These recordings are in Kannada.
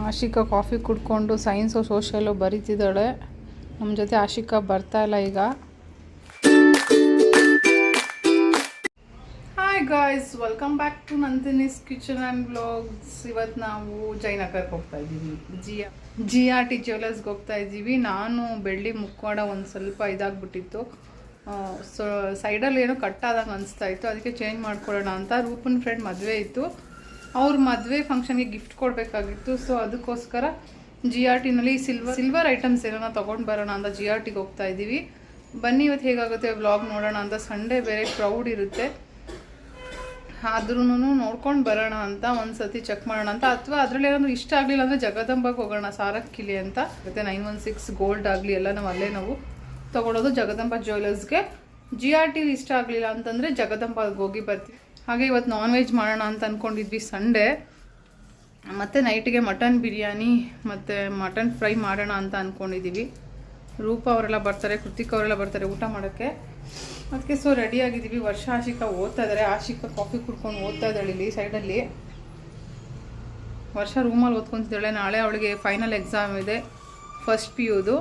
ಆಶಿಕಾ ಕಾಫಿ ಕುಡ್ಕೊಂಡು ಸೈನ್ಸು ಸೋಷಿಯಲು ಬರೀತಿದ್ದಾಳೆ. ನಮ್ಮ ಜೊತೆ ಆಶಿಕಾ ಬರ್ತಾ ಇಲ್ಲ ಈಗ. Hi guys, welcome back to Nandini's kitchen and blogs. ಇವತ್ತು ನಾವು ಜಯನಗರ್ಗೆ ಹೋಗ್ತಾ ಇದ್ದೀವಿ. GRT ಜ್ಯುವೆಲರ್ಸ್ಗೆ ಹೋಗ್ತಾ ಇದ್ದೀವಿ. ನಾನು ಬೆಳ್ಳಿ ಮುಖವಾಡ ಒಂದು ಸ್ವಲ್ಪ ಇದಾಗ್ಬಿಟ್ಟಿತ್ತು, ಸೊ ಸೈಡಲ್ಲಿ ಏನೋ ಕಟ್ಟಾದಂಗೆ ಅನಿಸ್ತಾ ಇತ್ತು, ಅದಕ್ಕೆ ಚೇಂಜ್ ಮಾಡ್ಕೊಳ್ಳೋಣ ಅಂತ. ರೂಪನ್ ಫ್ರೆಂಡ್ ಮದುವೆ ಇತ್ತು, ಅವ್ರ ಮದುವೆ ಫಂಕ್ಷನ್ಗೆ ಗಿಫ್ಟ್ ಕೊಡಬೇಕಾಗಿತ್ತು. ಸೊ ಅದಕ್ಕೋಸ್ಕರ GRTನಲ್ಲಿ ಸಿಲ್ವರ್ ಐಟಮ್ಸ್ ಏನೋ ತೊಗೊಂಡು ಬರೋಣ ಅಂತ GRTಗೆ ಹೋಗ್ತಾ ಇದ್ದೀವಿ. ಬನ್ನಿ ಇವತ್ತು ಹೇಗಾಗುತ್ತೆ ವ್ಲಾಗ್ ನೋಡೋಣ ಅಂತ. ಸಂಡೇ ಬೇರೆ ಕ್ರೌಡ್ ಇರುತ್ತೆ, ಆದ್ರೂ ನೋಡ್ಕೊಂಡು ಬರೋಣ ಅಂತ, ಒಂದು ಸತಿ ಚೆಕ್ ಮಾಡೋಣ ಅಂತ. ಅಥವಾ ಅದರಲ್ಲಿ ಏನಾದರೂ ಇಷ್ಟ ಆಗಲಿಲ್ಲ ಅಂದರೆ ಜಗದಂಬಾಗೆ ಹೋಗೋಣ, ಸಾರಕ್ಕಿಲಿ ಅಂತ. ಮತ್ತು 916 ಗೋಲ್ಡ್ ಆಗಲಿ ಎಲ್ಲ ನಾವು ತೊಗೊಳೋದು ಜಗದಂಬ ಜ್ಯುವೆಲರ್ಸ್ಗೆ. GRT ಇಷ್ಟ ಆಗಲಿಲ್ಲ ಅಂತಂದರೆ ಜಗದಂಬಾಗೆ ಹೋಗಿ ಬರ್ತೀವಿ. ಹಾಗೆ ಇವತ್ತು ನಾನ್ ವೆಜ್ ಮಾಡೋಣ ಅಂತ ಅಂದ್ಕೊಂಡಿದ್ವಿ ಸಂಡೇ. ಮತ್ತು ನೈಟಿಗೆ ಮಟನ್ ಬಿರಿಯಾನಿ ಮತ್ತು ಮಟನ್ ಫ್ರೈ ಮಾಡೋಣ ಅಂತ ಅಂದ್ಕೊಂಡಿದ್ದೀವಿ. ರೂಪ ಅವರೆಲ್ಲ ಬರ್ತಾರೆ, ಕೃತಿಕ್ ಅವರೆಲ್ಲ ಬರ್ತಾರೆ ಊಟ ಮಾಡೋಕ್ಕೆ. ಅದಕ್ಕೆ ಸೊ ರೆಡಿಯಾಗಿದ್ದೀವಿ. ವರ್ಷ ಆಶಿಕಾ ಓದ್ತಾ ಇದ್ದಾರೆ. ಆಶಿಕಾ ಕಾಫಿ ಕುಡ್ಕೊಂಡು ಓದ್ತಾ ಇದ್ದಾಳೆ ಇಲ್ಲಿ ಸೈಡಲ್ಲಿ. ವರ್ಷ ರೂಮಲ್ಲಿ ಓದ್ಕೊತಿದ್ದಾಳೆ. ನಾಳೆ ಅವಳಿಗೆ ಫೈನಲ್ ಎಕ್ಸಾಮ್ ಇದೆ, ಫಸ್ಟ್ PUದು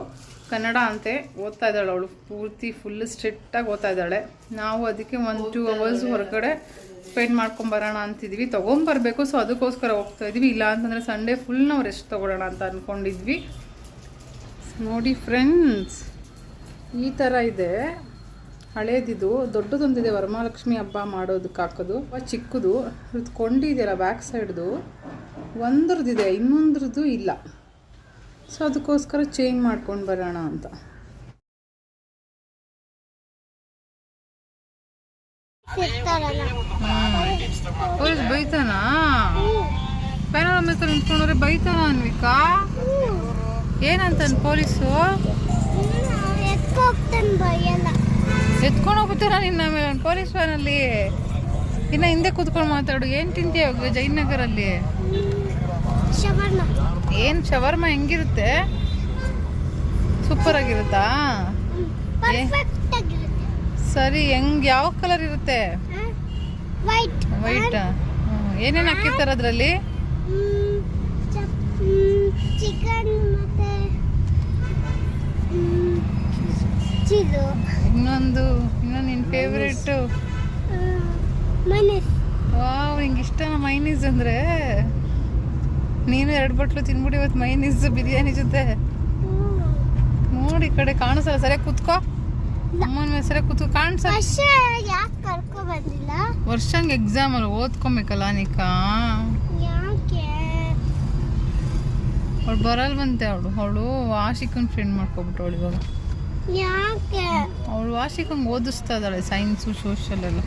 ಕನ್ನಡ ಅಂತೆ. ಓದ್ತಾ ಇದ್ದಾಳೆ ಅವಳು, ಪೂರ್ತಿ ಫುಲ್ ಸ್ಟ್ರಿಕ್ಟಾಗಿ ಓದ್ತಾ ಇದ್ದಾಳೆ. ನಾವು ಅದಕ್ಕೆ 1-2 ಅವರ್ಸ್ ಹೊರಗಡೆ ಸ್ಪೆಂಡ್ ಮಾಡ್ಕೊಂಬರೋಣ ಅಂತಿದ್ವಿ, ತೊಗೊಂಬರ್ಬೇಕು. ಸೊ ಅದಕ್ಕೋಸ್ಕರ ಹೋಗ್ತಾ ಇದ್ವಿ. ಇಲ್ಲ ಅಂತಂದರೆ ಸಂಡೇ ಫುಲ್ ನಾವು ರೆಸ್ಟ್ ತೊಗೊಳ್ಳೋಣ ಅಂತ ಅಂದ್ಕೊಂಡಿದ್ವಿ. ನೋಡಿ ಫ್ರೆಂಡ್ಸ್, ಈ ಥರ ಇದೆ ಹಳೇದಿದು. ದೊಡ್ಡದೊಂದಿದೆ ವರಮಹಾಲಕ್ಷ್ಮಿ ಹಬ್ಬ ಮಾಡೋದಕ್ಕೆ ಹಾಕೋದು, ಚಿಕ್ಕದು. ಇದು ಕೊಂಡಿದೆಯಲ್ಲ ಬ್ಯಾಕ್ ಸೈಡ್ದು, ಒಂದ್ರದ್ದಿದೆ, ಇನ್ನೊಂದ್ರದ್ದು ಇಲ್ಲ. ಸೊ ಅದಕ್ಕೋಸ್ಕರ ಚೇಂಜ್ ಮಾಡ್ಕೊಂಡು ಬರೋಣ ಅಂತ. ಪೊಲೀಸ್ ಬೈತಾನ? ಪೆನಾಲ್ ಮೇಲೆ ನಿಂತ್ಕೊಂಡ್ರೆ ಬೈತಾನ ಅನ್ವಿಕಾ? ಏನಂತ ಪೊಲೀಸು? ಎತ್ಕೊಂಡು ಹೋಗ್ಬಿಡ್ತಾರ ನಿನ್ನ ಮೇಲೆ ಪೊಲೀಸ್ ವ್ಯಾನಲ್ಲಿ. ಇನ್ನು ಹಿಂದೆ ಕೂತ್ಕೊಂಡು ಮಾತಾಡು. ಏನು ತಿಂತೀಯ ಜಯನಗರಲ್ಲಿ? ಏನು ಶವರ್ಮ ಹೆಂಗಿರುತ್ತೆ? ಸೂಪರ್ ಆಗಿರುತ್ತಾ? ಸರಿ, ಯಾವ ಕಲರ್ ಇರುತ್ತೆ? ವೈಟ್. ಏನೇನು ಹಾಕಿರ್ತಾರೆ ಅದರಲ್ಲಿ? ಇನ್ನೊಂದು ನಿನ್ನ ಫೇವ್ರೇಟು ವಾವ್, ನಿಂಗೆ ಇಷ್ಟನಾ ಮೈನೀಸ್ ಅಂದರೆ? ನೀನು 2 ಬಟ್ಲು ತಿನ್ಬಿಡಿ ಇವತ್ತು ಮೈನೀಸ್ ಬಿರಿಯಾನಿ ಜೊತೆ. ನೋಡಿ ಈ ಕಡೆ ಕಾಣಿಸಲ್ಲ, ಸರಿಯಾಗಿ ಕೂತ್ಕೋ. ಅಮ್ಮನ ಮೇಲೆ ಸರಿಯಾಗಿ ಕೂತ್ಕೋ, ಕಾಣಿಸಲ್ಲ. ವರ್ಷಂಗೆ ಎಕ್ಸಾಮ್ ಅಲ್ಲ, ಓದ್ಕೊಬೇಕಲ್ಲ ನಿಕಾ. ಅವಳು ಬರಲ್ವಂತೆ. ಅವಳು ವಾಶಿಕನ್ ಫ್ರೆಂಡ್ ಮಾಡ್ಕೊಬಿಟ್ಟವಳು ಇವಾಗ. ಅವಳು ವಾಶಿಕಂಗೆ ಓದಿಸ್ತಾ ಇದ್ದಾಳೆ ಸೈನ್ಸು ಸೋಷಿಯಲ್ ಎಲ್ಲ.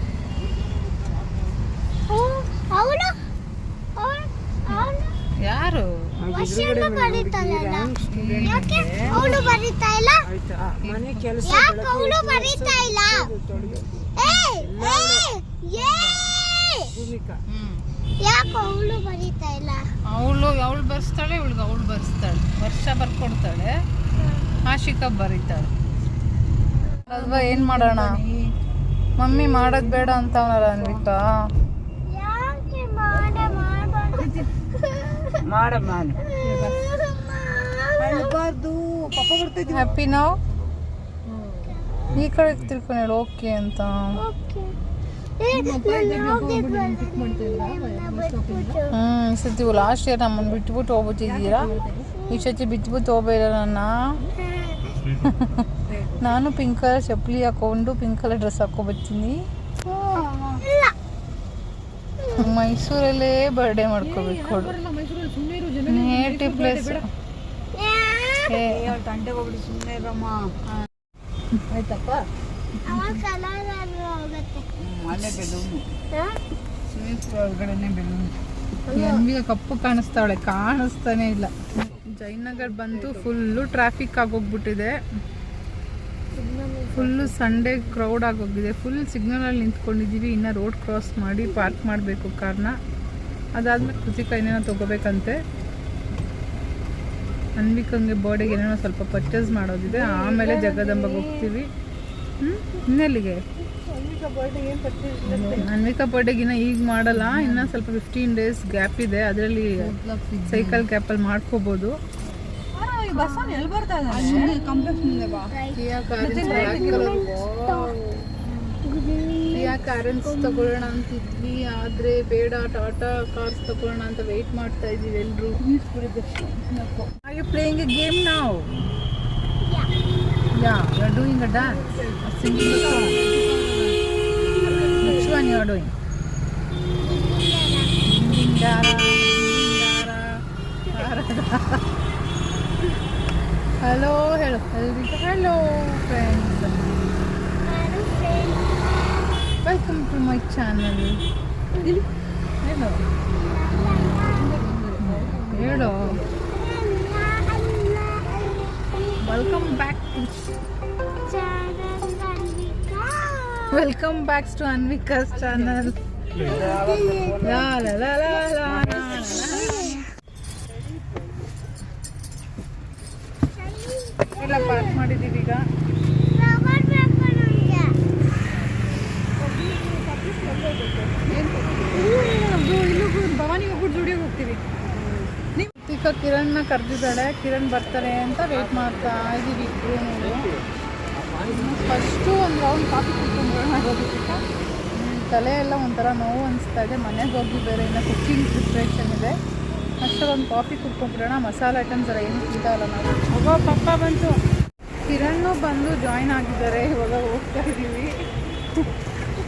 ಯಾರು? ಅವಳು ಬರ್ಸ್ತಾಳೆ, ಅವಳು ಬರ್ಸ್ತಾಳೆ. ವರ್ಷ ಬರ್ಕೊಡ್ತಾಳೆ, ಆಶಿಕಾ ಬರೀತಾಳೆ ಅಲ್ವಾ? ಏನ್ ಮಾಡೋಣ? ಮಮ್ಮಿ ಮಾಡೋದ್ ಬೇಡ ಅಂತ ಅವನಲ್ಲ ಅನ್ವಿಕಾ. ಹ್ಯಾಪಿ ನಾವು ಈ ಕಡೆ ತಿಳ್ಕೊಂಡು ಹೇಳು ಓಕೆ ಅಂತ. ಸತಿ ಲಾಸ್ಟ್ ಇಯರ್ ನಮ್ಮನ್ನು ಬಿಟ್ಬಿಟ್ಟು ಹೋಗ್ಬಿಟ್ಟಿದ್ದೀರಾ, ಈ ಸತಿ ಬಿಟ್ಬಿಟ್ಟು ಹೋಗ್ಬೇಡ ನನ್ನ. ನಾನು ಪಿಂಕ್ ಕಲರ್ ಚಪ್ಪಲಿ ಹಾಕೊಂಡು ಪಿಂಕ್ ಕಲರ್ ಡ್ರೆಸ್ ಹಾಕೊಬರ್ತೀನಿ. ಮೈಸೂರಲ್ಲೇ ಬರ್ಡೇ ಮಾಡ್ಕೋಬೇಕು, ನೇಟಿವ್ ಪ್ಲೇಸ್. ಕಪ್ಪು ಕಾಣಿಸ್ತಾವಳೆ, ಕಾಣಿಸ್ತಾನೆ ಇಲ್ಲ. ಜಯನಗರ್ ಬಂತು, ಫುಲ್ಲು ಟ್ರಾಫಿಕ್ ಆಗೋಗ್ಬಿಟ್ಟಿದೆ. ಫುಲ್ಲು ಸಂಡೇ ಕ್ರೌಡ್ ಆಗೋಗಿದೆ. ಫುಲ್ ಸಿಗ್ನಲಲ್ಲಿ ನಿಂತ್ಕೊಂಡಿದ್ದೀವಿ. ಇನ್ನು ರೋಡ್ ಕ್ರಾಸ್ ಮಾಡಿ ಪಾರ್ಕ್ ಮಾಡಬೇಕು ಕಾರ್ನ. ಅದಾದಮೇಲೆ ಕೃತಿಕಾ ಏನೇನೋ ತೊಗೋಬೇಕಂತೆ. ಅನ್ವಿಕಂಗೆ ಬರ್ಡೇಗೆ ಏನೇನೋ ಸ್ವಲ್ಪ ಪರ್ಚೇಸ್ ಮಾಡೋದಿದೆ. ಆಮೇಲೆ ಜಗದಂಬಗೆ ಹೋಗ್ತೀವಿ. ಇನ್ನೆಲ್ಲಿಗೆ ಅನ್ವಿಕಾ ಬರ್ಡೇಗಿನ ಈಗ ಮಾಡಲ್ಲ, ಇನ್ನು ಸ್ವಲ್ಪ 15 days ಗ್ಯಾಪ್ ಇದೆ, ಅದರಲ್ಲಿ ಸೈಕಲ್ ಗ್ಯಾಪಲ್ಲಿ ಮಾಡ್ಕೋಬೋದು. ಕ್ಯಾರೆನ್ಸ್ ತಗೊಳ್ಳೋಣ ಅಂತಿದ್ವಿ, ಆದರೆ ಬೇಡ ಟಾಟಾ ಕಾರ್ಸ್ ತಗೊಳ್ಳೋಣ ಅಂತ ವೆಯ್ಟ್ ಮಾಡ್ತಾ ಇದೀವಿ ಎಲ್ಲರೂ. Are you playing a game now? Yeah, you are doing a dance, singing a song. Which one you are doing? Dara. Hello, hello friends. Welcome to my channel. Hello. Welcome back to Anvika's channel. La la la la la la. ಎಲ್ಲ ಪಾರ್ಕ್ ಮಾಡಿದ್ದೀವಿ ಈಗ. ಭವಾನಿ ಹೋಗ್ಬಿಟ್ಟು ಜುಡಿಯೋಗೆ ಹೋಗ್ತೀವಿ. ಈಗ ಕಿರಣ್ನ ಕರೆದಿದ್ದಾಳೆ, ಕಿರಣ್ ಬರ್ತಾರೆ ಅಂತ ವೇಟ್ ಮಾಡ್ತಾ ಇದ್ದೀವಿ ಇಬ್ಬರು. ಫಸ್ಟು ಒಂದು ರೌಂಡ್ ಕಾಫಿ ಕುಡ್ಕೊಂಡ್ಬಿಡೋಣ. ತಲೆ ಎಲ್ಲ ಒಂಥರ ನೋವು ಅನಿಸ್ತಾ ಇದೆ, ಮನೆಗೆ ಹೋಗಿ ಬೇರೆ ಇನ್ನು ಕುಕ್ಕಿಂಗ್ ಪ್ರಿಪ್ರೇಷನ್ ಇದೆ. ಅಷ್ಟೇ ಒಂದು ಕಾಫಿ ಕುಡ್ಕೊಂಡ್ಬಿಡೋಣ. ಮಸಾಲೆ ಐಟಮ್ಸ್ ಎಲ್ಲ ಏನು ತಿಂತಾವಲ್ಲ ನಾವು. ಹೋಗೋ ಪಪ್ಪ ಬಂತು, ಕಿರಣ್ ಬಂದು ಜಾಯ್ನ್ ಆಗಿದ್ದಾರೆ. ಇವಾಗ ಹೋಗ್ತಾ ಇದ್ದೀವಿ.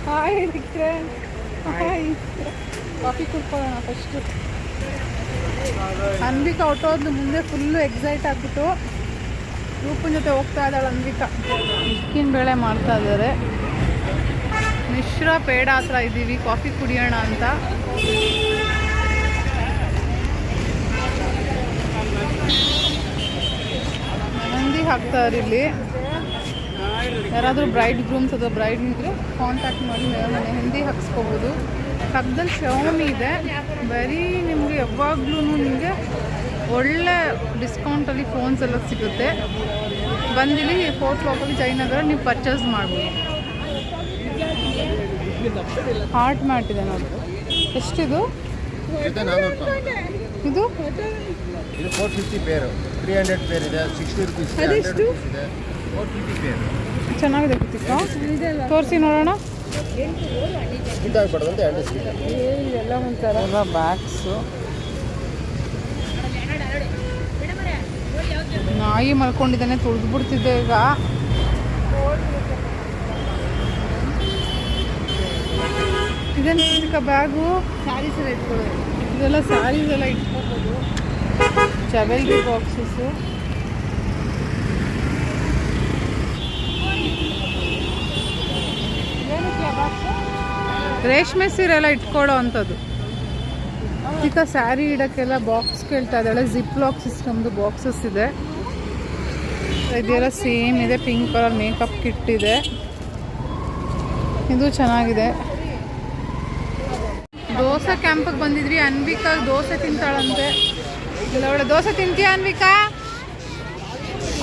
ಹಾಯ್ ಕಿರಣ್, ಹಾಯ್. ಕಾಫಿ ಕುಡ್ಕೊಳ್ಳೋಣ ಫಸ್ಟು. ಅನ್ವಿಕಾ ಹೊಟ್ಟೋದ್ಲು ಮುಂದೆ ಫುಲ್ಲು ಎಕ್ಸೈಟ್ ಆಗಿಬಿಟ್ಟು ರೂಪನ್ ಜೊತೆ ಹೋಗ್ತಾ ಇದ್ದಾಳೆ ಅನ್ವಿಕಾ. ಹಿಕ್ಕಿನ ಬೇಳೆ ಮಾಡ್ತಾ ಇದ್ದಾರೆ. ಮಿಶ್ರ ಪೇಡ ಹತ್ರ ಇದ್ದೀವಿ, ಕಾಫಿ ಕುಡಿಯೋಣ ಅಂತ. ಮೆಹಂದಿ ಹಾಕ್ತಾರೆ ಇಲ್ಲಿ. ಯಾರಾದರೂ ಬ್ರೈಡ್ ಗ್ರೂಮ್ಸ್ ಅಥವಾ ಬ್ರೈಡ್ ಇದ್ದರೆ ಕಾಂಟ್ಯಾಕ್ಟ್ ಮಾಡಿ ಮೆಹಂದಿ ಹಾಕ್ಸ್ಕೋಬೋದು. ಪಕ್ಕದಲ್ಲಿ ಶವಮಿ ಇದೆ. ಬರೀ ನಿಮಗೆ ಯಾವಾಗಲೂ ನಿಮಗೆ ಒಳ್ಳೆ ಡಿಸ್ಕೌಂಟಲ್ಲಿ ಫೋನ್ಸ್ ಎಲ್ಲ ಸಿಗುತ್ತೆ. ಬಂದಿಲ್ಲಿ 4th ಬ್ಲಾಕಲ್ಲಿ ಜಯನಗರ ನೀವು ಪರ್ಚೇಸ್ ಮಾಡ್ಬೋದು. ಹಾರ್ಟ್ ಮ್ಯಾಟ್ ಇದೆ ನೋಡಿ. ಎಷ್ಟಿದು? ಇದು 450 ಪೇರು, 300 ಪೇರ್ ಇದೆ, 60 rupees ಇದೆ, 100 rupees ಇದೆ, 450 ಪೇರು. ಚೆನ್ನಾಗಿದೆ ಕುತ್ತಿಕ್ಕ. ತೋರಿಸಿ ನೋಡೋಣ. ಇದೆಲ್ಲ ಒಂಥರ ಬ್ಯಾಗ್ಸು. ನಾಯಿ ಮಲ್ಕೊಂಡಿದ್ದಾನೆ, ತುಳಿದು ಬಿಡ್ತಿದ್ದೆ ಈಗ. ಇದೇನು ಚಿಕ್ಕ ಬ್ಯಾಗು? ಸ್ಯಾರೀಸ್ ಎಲ್ಲ ಇಟ್ಕೊಳ್ಳೋದು. ಇದೆಲ್ಲ ಸ್ಯಾರೀಸ್ ಎಲ್ಲ ಇಟ್ಕೋಬೋದು. ಜವೆಲ್ರಿ ಬಾಕ್ಸಸ್ಸು. ರೇಷ್ಮೆ ಸೀರೆ ಎಲ್ಲ ಇಟ್ಕೊಳ್ಳೋ ಅಂಥದ್ದು. ಈಗ ಸ್ಯಾರಿ ಇಡೋಕ್ಕೆಲ್ಲ ಬಾಕ್ಸ್ ಕೇಳ್ತಾ ಇದ್ದಾಳೆ. ಜಿಪ್ ಲಾಕ್ ಸಿಸ್ಟಮ್ದು ಬಾಕ್ಸಸ್ ಇದೆ. ಇದೆಲ್ಲ ಸೇಮ್ ಇದೆ. ಪಿಂಕ್ ಕಲರ್ ಮೇಕಪ್ ಕಿಟ್ ಇದೆ. ಇದು ಚೆನ್ನಾಗಿದೆ. ದೋಸೆ ಕ್ಯಾಂಪಿಗೆ ಬಂದಿದ್ವಿ. ಅನ್ವಿಕಾ ದೋಸೆ ತಿಂತಾಳಂತೆ. ಇಲ್ಲ ಒಳ್ಳೆ ದೋಸೆ ತಿಂತೀಯಾ ಅನ್ವಿಕಾ?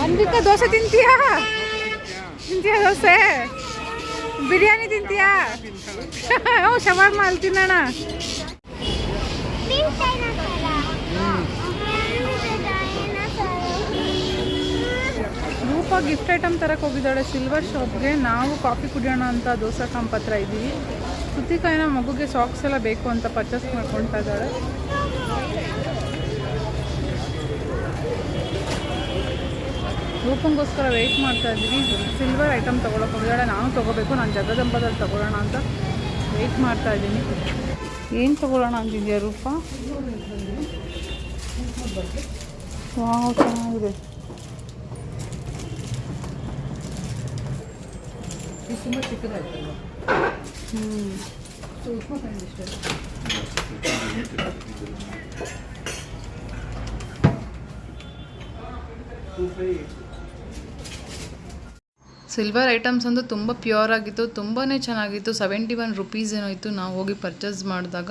ಅನ್ವಿಕಾ ದೋಸೆ ತಿಂತೀಯಾ ದೋಸೆ? ಬಿರಿಯಾನಿ ತಿಂತೀಯಾ? ಶವಾರ್ಮ ಅಲ್ಲಿ ತಿನ್ನೋಣ. ರೂಪ ಗಿಫ್ಟ್ ಐಟಮ್ ತರಕ್ಕೆ ಹೋಗಿದ್ದಾಳೆ ಸಿಲ್ವರ್ ಶಾಪ್ಗೆ. ನಾವು ಕಾಫಿ ಕುಡಿಯೋಣ ಅಂತ ದೋಸೆ ಕ್ಯಾಂಪ್ ಹತ್ರ ಇದ್ದೀವಿ. ಸುತ್ತಿಕಾಯಿನ ಮಗುಗೆ ಸಾಕ್ಸ್ ಎಲ್ಲ ಬೇಕು ಅಂತ ಪರ್ಚೇಸ್ ಮಾಡ್ಕೊಳ್ತಾ ಇದ್ದಾಳೆ. ರೂಪಂಗೋಸ್ಕರ ವೆಯ್ಟ್ ಮಾಡ್ತಾ ಇದ್ದೀವಿ. ಸಿಲ್ವರ್ ಐಟಮ್ ತೊಗೊಳಕ್ಕೆ ಹೋಗಿದ್ದಾಳೆ. ನಾನು ತೊಗೋಬೇಕು, ನಾನು ಜಗದಂಬದಲ್ಲಿ ತೊಗೊಳ್ಳೋಣ ಅಂತ ವೆಯ್ಟ್ ಮಾಡ್ತಾ ಇದ್ದೀನಿ. ಏನು ತೊಗೊಳ್ಳೋಣ ಅಂತಿದ್ಯಾ ರೂಪ? ವಾವ್, ಚೆನ್ನಾಗಿದೆ. ತುಂಬ ಚಿಕ್ಕದಾಯ್ತಲ್ಲ. ಸಿಲ್ವರ್ ಐಟಮ್ಸ್ ಅಂತೂ ತುಂಬ ಪ್ಯೂರ್ ಆಗಿತ್ತು, ತುಂಬಾ ಚೆನ್ನಾಗಿತ್ತು. 71 rupees ಏನೋ ಇತ್ತು ನಾವು ಹೋಗಿ ಪರ್ಚೇಸ್ ಮಾಡಿದಾಗ.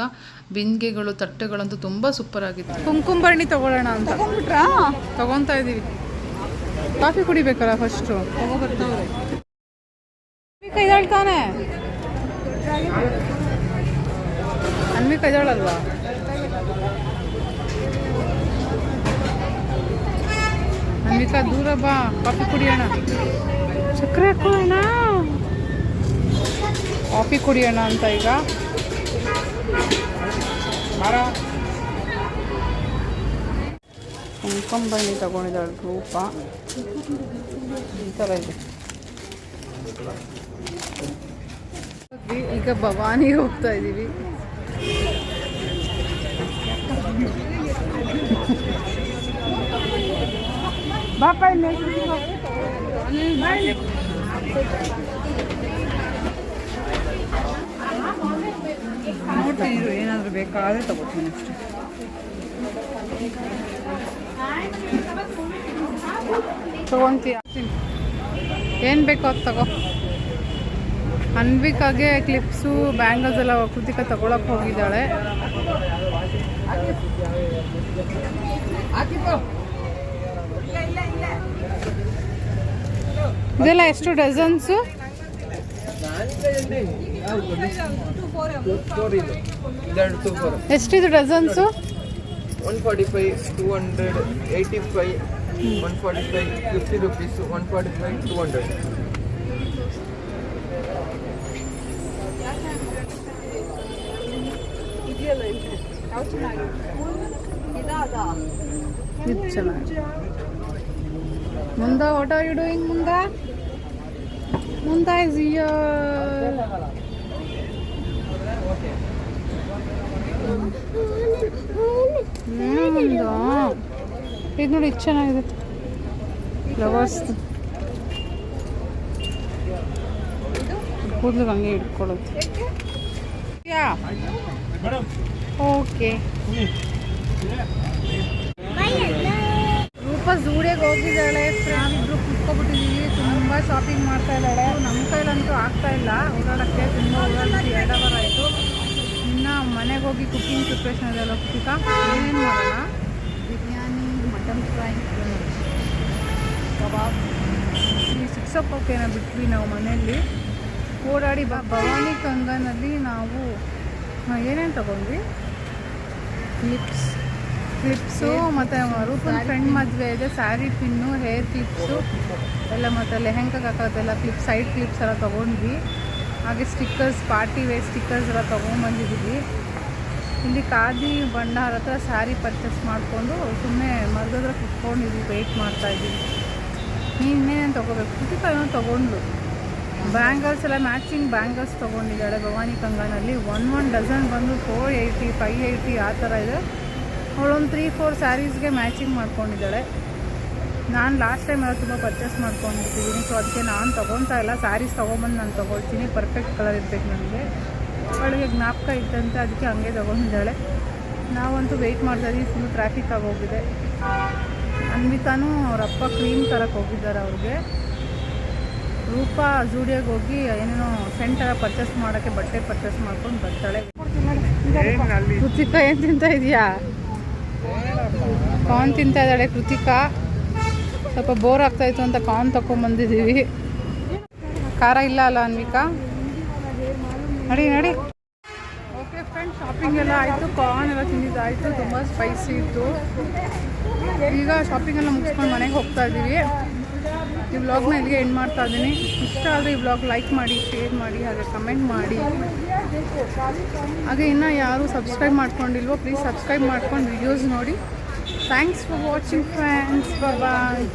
ಬಿಂದಿಗೆಗಳು, ತಟ್ಟೆಗಳಂತೂ ತುಂಬ ಸೂಪರ್ ಆಗಿತ್ತು. ಕುಂಕುಂಬರ್ಣಿ ತೊಗೊಳ್ಳೋಣ ಅಂತ ತೊಗೊತಾ ಇದ್ದೀವಿ. ಕಾಫಿ ಕುಡಿಬೇಕಲ್ಲ ಫಸ್ಟು. ಇದ್ದಾಳೆ ತಾನೆ, ಅನ್ವಿಕಾ ಇದ್ದಾಳಲ್ವಾ? ಅನ್ವಿಕಾ ದೂರ ಬಾ, ಕಾಫಿ ಕುಡಿಯೋಣ. ಸಕ್ಕರೆ ಹಾಕೋಣ, ಕಾಫಿ ಕುಡಿಯೋಣ ಅಂತ ಈಗ. ಕುಂಕಂಬಣ್ಣಿ ತಗೊಂಡಿದ್ದಾಳೆ ರೂಪ. ಈ ಥರ ಇದೆ. ಈಗ ಭವಾನಿಗೆ ಹೋಗ್ತಾ ಇದ್ದೀವಿ. ನೋಡ್ತೀನಿ, ಏನಾದರೂ ಬೇಕಾದರೆ ತಗೋತೀನಿ ಅಷ್ಟೇ. ತಗೊಂತೀಯ? ಏನು ಬೇಕೋ ಅದು ತಗೋ. ಅನ್ವಿಕಾಗೆ ಕ್ಲಿಪ್ಸು ಬ್ಯಾಂಗಲ್ಸ್ ಎಲ್ಲ ಕೃತಿಕಾ ತಗೊಳಕ್ಕೆ ಹೋಗಿದ್ದಾಳೆ. ಇದೆಲ್ಲ ಎಷ್ಟು ಡಜನ್ಸು? ಎಷ್ಟಿದು ಡಜನ್ಸು? 145, 200, 85, 145, 50 rupees, 145, 200. ಇದು ಚೆನ್ನಾಗಿ. ಮುಂದ ವಾಟ್ ಆರ್ ಯು ಡೂಯಿಂಗ್? ಮುಂದ ಇಸ್ ಹಿಯರ್. ಇದು ನೋಡಿ, ಇದು ಚೆನ್ನಾಗಿದೆ. ಫ್ಲವರ್ಸ್ ಕೂದಲು ಹಂಗೆ ಇಟ್ಕೊಳ್ಳುತ್ತೆ. ಯಾ ಓಕೆ. ರೂಪ ಝೂಡಿಯಾಗೆ ಹೋಗಿದ್ದಾಳೆ. ಫ್ರೆಂಡ್ ಇಬ್ರು ಕುತ್ಕೊಬಿಟ್ಟಿದ್ದೀವಿ. ತುಂಬ ಶಾಪಿಂಗ್ ಮಾಡ್ತಾ ಇದ್ದಾಳೆ. ನಮ್ಮ ಕೈಲಂತೂ ಆಗ್ತಾ ಇಲ್ಲ ಓಡಾಡೋಕ್ಕೆ. ತುಂಬ ಓಡಾಡಿ 2 ಅವರ್ ಆಯಿತು. ಇನ್ನು ಮನೆಗೆ ಹೋಗಿ ಕುಕ್ಕಿಂಗ್ ಪ್ರಿಪ್ರೇಷನ್ ಇದೆಲ್ಲ. ಕುಕ್ಕಿಕಾ ಏನೇನು ಮಾಡೋಣ? ಬಿರಿಯಾನಿ, ಮಟನ್ ಫ್ರೈ, ಕಬಾಬ್. ಈ 6 o'clockೇನೋ ಬಿಟ್ವಿ ನಾವು ಮನೆಯಲ್ಲಿ ಓಡಾಡಿ. ಭವಾನಿ ಕಂಗನಲ್ಲಿ ನಾವು ಏನೇನು ತಗೊಂಡ್ವಿ? ಕ್ಲಿಪ್ಸು ಮತ್ತು ರೂಪನ್ ಫ್ರೆಂಡ್ ಮದುವೆ ಇದೆ. ಸ್ಯಾರಿ ಪಿನ್ನು, ಹೇರ್ ಕ್ಲಿಪ್ಸು ಎಲ್ಲ, ಮತ್ತು ಲೆಹೆಂಗಾಗೆ ಹಾಕೋದೆಲ್ಲ ಕ್ಲಿಪ್ಸ್, ಸೈಡ್ ಕ್ಲಿಪ್ಸ್ ಎಲ್ಲ ತೊಗೊಂಡ್ವಿ. ಹಾಗೆ ಸ್ಟಿಕ್ಕರ್ಸ್, ಪಾರ್ಟಿ ವೇರ್ ಸ್ಟಿಕ್ಕರ್ಸ್ ಎಲ್ಲ ತೊಗೊಂಬಂದಿದ್ದೀವಿ. ಇಲ್ಲಿ ಖಾದಿ ಭಂಡಾರ ಹತ್ರ ಸ್ಯಾರಿ ಪರ್ಚೇಸ್ ಮಾಡಿಕೊಂಡು ಸುಮ್ಮನೆ ಮರದತ್ರ ಕುತ್ಕೊಂಡಿದ್ವಿ, ವೆಯ್ಟ್ ಮಾಡ್ತಾಯಿದ್ದೀವಿ. ಇನ್ನೇನು ತೊಗೋಬೇಕು? ಕುಟಿಕ ಏನೋ ತೊಗೊಂಡ್ಲು. ಬ್ಯಾಂಗಲ್ಸ್ ಎಲ್ಲ ಮ್ಯಾಚಿಂಗ್ ಬ್ಯಾಂಗಲ್ಸ್ ತೊಗೊಂಡಿದ್ದಾಳೆ ಭವಾನಿ ಕಂಗನಲ್ಲಿ. 1 ಡಜನ್ ಬಂದು 480, 580 ಆ ಥರ ಇದೆ. ಅವಳೊಂದು 3-4 ಸ್ಯಾರೀಸ್ಗೆ ಮ್ಯಾಚಿಂಗ್ ಮಾಡ್ಕೊಂಡಿದ್ದಾಳೆ. ನಾನು ಲಾಸ್ಟ್ ಟೈಮ್ ಎಲ್ಲ ತುಂಬ ಪರ್ಚೇಸ್ ಮಾಡ್ಕೊಂಡಿರ್ತಿದ್ದೀನಿ. ಸೊ ಅದಕ್ಕೆ ನಾನು ತೊಗೊತಾ ಇಲ್ಲ. ಸ್ಯಾರೀಸ್ ತೊಗೊಂಬಂದು ನಾನು ತೊಗೊಳ್ತೀನಿ. ಪರ್ಫೆಕ್ಟ್ ಕಲರ್ ಇರಬೇಕು ನನಗೆ. ಅವಳಿಗೆ ಜ್ಞಾಪಕ ಇತ್ತಂತೆ, ಅದಕ್ಕೆ ಹಂಗೆ ತೊಗೊಂಡಿದ್ದಾಳೆ. ನಾವಂತೂ ವೆಯ್ಟ್ ಮಾಡ್ತಾಯಿದ್ದೀವಿ. ಫುಲ್ ಟ್ರಾಫಿಕ್ ಆಗೋಗಿದೆ. ಅನ್ವಿತಾನೂ ಅವರಪ್ಪ ಕ್ರೀಮ್ ತರಕ್ಕೆ ಹೋಗಿದ್ದಾರೆ ಅವ್ರಿಗೆ. ರೂಪ ಝೂಡಿಯಾಗೆ ಹೋಗಿ ಏನೇನೋ ಸೆಂಟರ ಪರ್ಚೇಸ್ ಮಾಡೋಕ್ಕೆ ಬಟ್ಟೆ ಪರ್ಚೇಸ್ ಮಾಡ್ಕೊಂಡು ಬರ್ತಾಳೆ. ಕೃತಿಕಾ ಏನು ತಿಂತಾ ಇದೆಯಾ? ಕಾರ್ನ್ ತಿಂತಾ ಇದ್ದಾಳೆ ಕೃತಿಕಾ. ಸ್ವಲ್ಪ ಬೋರ್ ಆಗ್ತಾಯಿತ್ತು ಅಂತ ಕಾರ್ನ್ ತೊಗೊಂಬಂದಿದ್ದೀವಿ. ಖಾರ ಇಲ್ಲ ಅಲ್ಲ ಅನ್ವಿಕಾ? ನಡಿ. ಓಕೆ ಫ್ರೆಂಡ್ಸ್, ಶಾಪಿಂಗ್ ಎಲ್ಲ ಆಯಿತು. ಕಾರ್ನ್ ಎಲ್ಲ ತಿಂದಿದ್ದಾಯಿತು. ತುಂಬ ಸ್ಪೈಸಿ ಇತ್ತು. ಈಗ ಶಾಪಿಂಗ್ ಎಲ್ಲ ಮುಗಿಸ್ಕೊಂಡು ಮನೆಗೆ ಹೋಗ್ತಾ ಇದ್ದೀವಿ. ಈ ವ್ಲಾಗ್ನ ಇಲ್ಲಿಗೆ ಎಂಡ್ ಮಾಡ್ತಾ ಇದ್ದೀನಿ. ಇಷ್ಟ ಆದರೆ ಈ ವ್ಲಾಗ್ ಲೈಕ್ ಮಾಡಿ, ಶೇರ್ ಮಾಡಿ, ಹಾಗೆ ಕಮೆಂಟ್ ಮಾಡಿ. ಹಾಗೆ ಇನ್ನೂ ಯಾರು ಸಬ್ಸ್ಕ್ರೈಬ್ ಮಾಡ್ಕೊಂಡಿಲ್ವೋ ಪ್ಲೀಸ್ ಸಬ್ಸ್ಕ್ರೈಬ್ ಮಾಡ್ಕೊಂಡು ವಿಡಿಯೋಸ್ ನೋಡಿ. Thanks for watching friends. Bye.